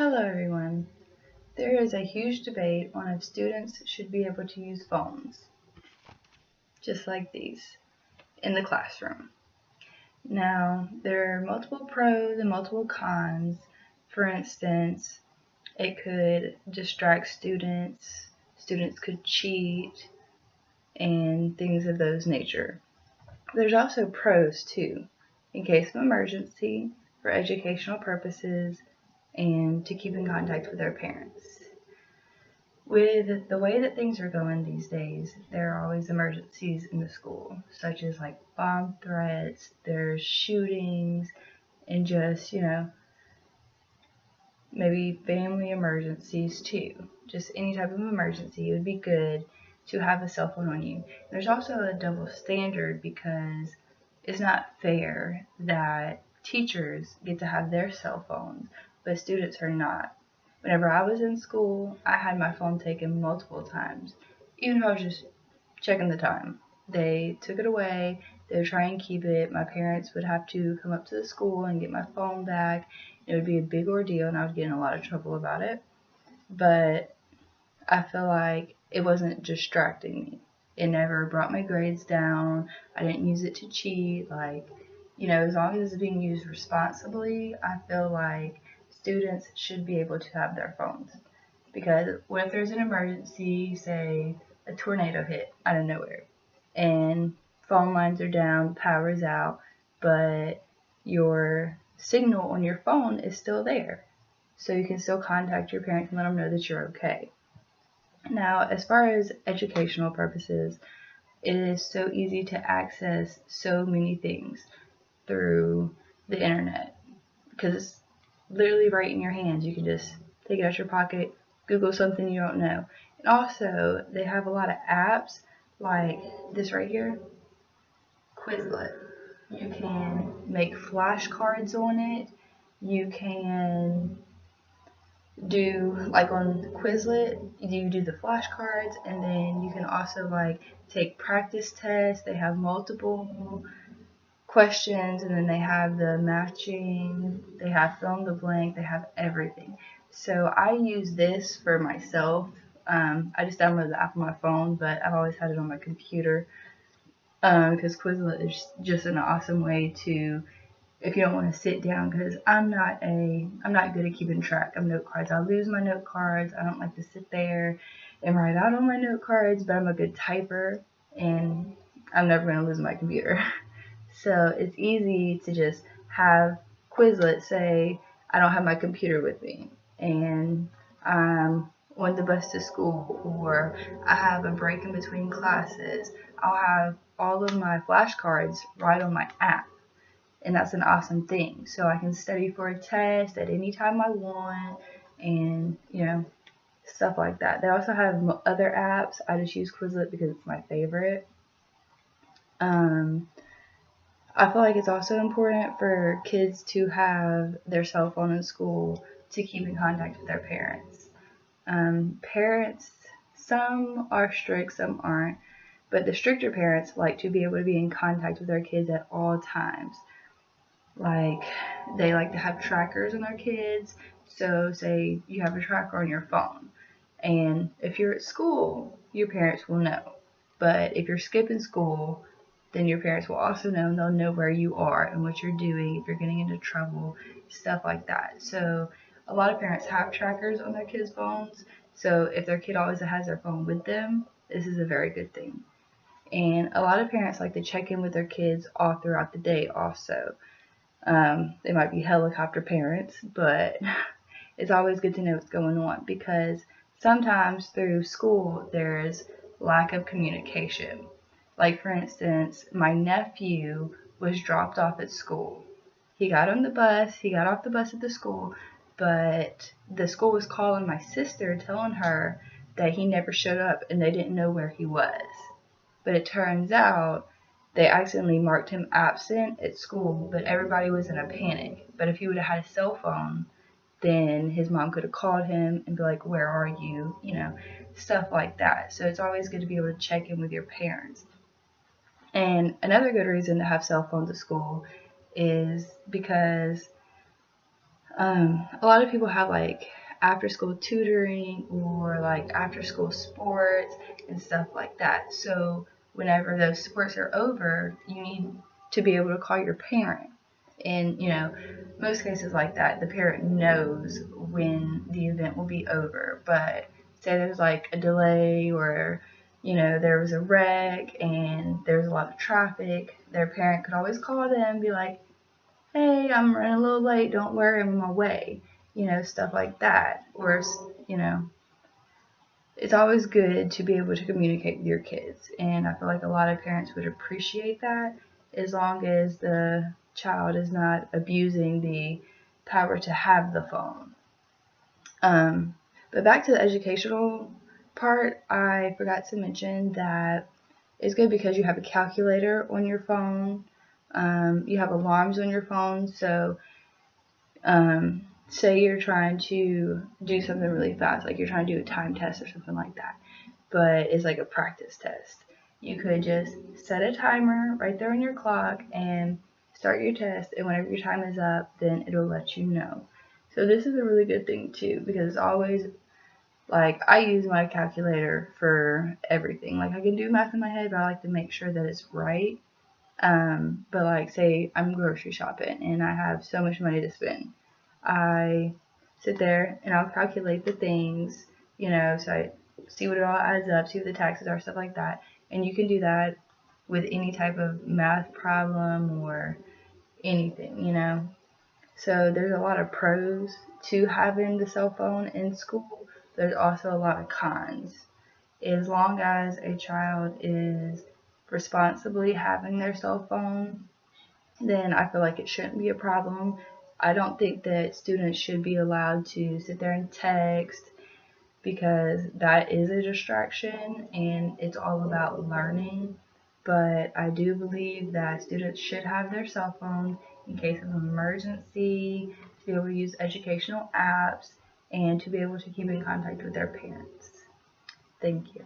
Hello everyone. There is a huge debate on if students should be able to use phones, just like these, in the classroom. Now, there are multiple pros and multiple cons. For instance, it could distract students, students could cheat, and things of those nature. There's also pros too, in case of emergency, for educational purposes, and to keep in contact with their parents. With the way that things are going these days, there are always emergencies in the school, such as like bomb threats, there's shootings, and just, maybe family emergencies too. Just any type of emergency, it would be good to have a cell phone on you. There's also a double standard because it's not fair that teachers get to have their cell phones, but students are not. Whenever I was in school, I had my phone taken multiple times, even if I was just checking the time. They took it away, they would try and keep it. My parents would have to come up to the school and get my phone back. It would be a big ordeal, and I would get in a lot of trouble about it. But I feel like it wasn't distracting me. It never brought my grades down. I didn't use it to cheat. As long as it's being used responsibly, I feel like students should be able to have their phones. Because what if there's an emergency, say a tornado hit out of nowhere, and phone lines are down, power's out, but your signal on your phone is still there. So you can still contact your parents and let them know that you're okay. Now, as far as educational purposes, it is so easy to access so many things through the internet because it's literally right in your hands. You can just take it out your pocket, Google something you don't know. And also, they have a lot of apps like this right here, Quizlet. You can make flashcards on it. You can do, like on Quizlet, you do the flashcards, and then you can also like take practice tests. They have multiple questions, and then they have the matching, they have fill in the blank, they have everything. So I use this for myself. I just downloaded the app on my phone, but I've always had it on my computer because Quizlet is just an awesome way to, if you don't want to sit down, because I'm not good at keeping track of note cards. I lose my note cards. I don't like to sit there and write out on my note cards, but I'm a good typer, and I'm never going to lose my computer. So it's easy to just have Quizlet say, I don't have my computer with me, and I'm on the bus to school, or I have a break in between classes. I'll have all of my flashcards right on my app, and that's an awesome thing. So I can study for a test at any time I want, and stuff like that. They also have other apps. I just use Quizlet because it's my favorite. I feel like it's also important for kids to have their cell phone in school to keep in contact with their parents. Parents, some are strict, some aren't, but the stricter parents like to be able to be in contact with their kids at all times. Like, they like to have trackers on their kids. So, say you have a tracker on your phone, and if you're at school, your parents will know. But if you're skipping school, then your parents will also know, and they'll know where you are and what you're doing, if you're getting into trouble, stuff like that. So a lot of parents have trackers on their kids' phones. So if their kid always has their phone with them, this is a very good thing. And a lot of parents like to check in with their kids all throughout the day also. They might be helicopter parents, but it's always good to know what's going on, because sometimes through school there's lack of communication. Like, for instance, my nephew was dropped off at school. He got off the bus at the school, but the school was calling my sister, telling her that he never showed up and they didn't know where he was. But it turns out they accidentally marked him absent at school, but everybody was in a panic. But if he would have had a cell phone, then his mom could have called him and be like, where are you? Stuff like that. So it's always good to be able to check in with your parents. And another good reason to have cell phones at school is because A lot of people have like after school tutoring or like after school sports and stuff like that. So whenever those sports are over, you need to be able to call your parent. And most cases like that, the parent knows when the event will be over. But say there's like a delay or there was a wreck and there's a lot of traffic, their parent could always call them and be like, hey, I'm running a little late, don't worry, I'm on my way, stuff like that. Or, you know, it's always good to be able to communicate with your kids. And I feel like a lot of parents would appreciate that as long as the child is not abusing the power to have the phone. But back to the educational part, I forgot to mention that it's good because you have a calculator on your phone. You have alarms on your phone, so say you're trying to do something really fast, like you're trying to do a time test or something like that, but it's like a practice test. You could just set a timer right there on your clock and start your test, and whenever your time is up, then it'll let you know. So this is a really good thing too, because it's always like I use my calculator for everything. Like I can do math in my head, but I like to make sure that it's right. But like say I'm grocery shopping and I have so much money to spend. I sit there and I'll calculate the things, so I see what it all adds up, see what the taxes are, stuff like that. And you can do that with any type of math problem or anything. So there's a lot of pros to having the cell phone in school. There's also a lot of cons. As long as a child is responsibly having their cell phone, then I feel like it shouldn't be a problem. I don't think that students should be allowed to sit there and text because that is a distraction and it's all about learning. But I do believe that students should have their cell phone in case of emergency, to be able to use educational apps, and to be able to keep in contact with their parents. Thank you.